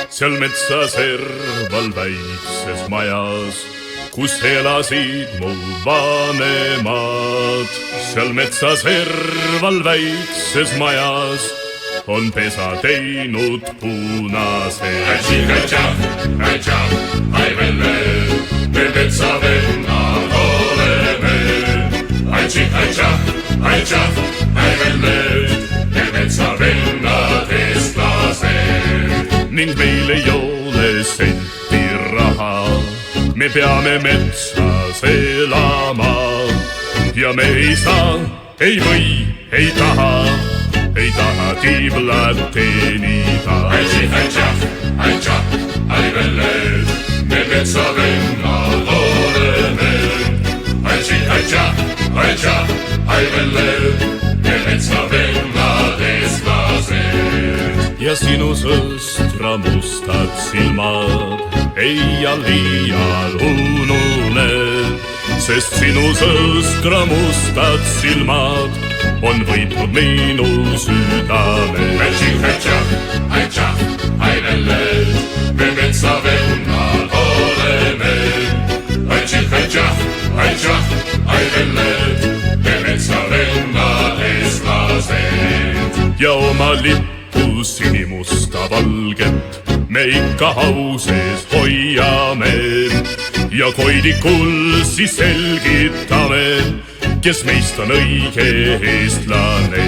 seal metsa serval väikses majas, kus elasid mu vanemad. seal metsa serval väikses majas on pesa teinud punase. Ai velle, me metsavennad oleme. Ai velle, me metsavennad eestlased. ning meil ei ole senti raha, me peame metsas elama ja me ei saa, ei või, ei taha tiiblat teenida. Ai velle, me metsavennad oleme. Ai velle, me metsavennad eestlased. ja sinu sõstra mustad silmad ei liial unune, sest sinu sõstra mustad silmad on võitnud minu südame. Ai velle, me metsavennad oleme. Ai velle, me metsavennad eestlased. ja oma lippu sinimusta valget me ikka au sees hoiame ja koidikul siis selgitame, kes meist on õige eestlane.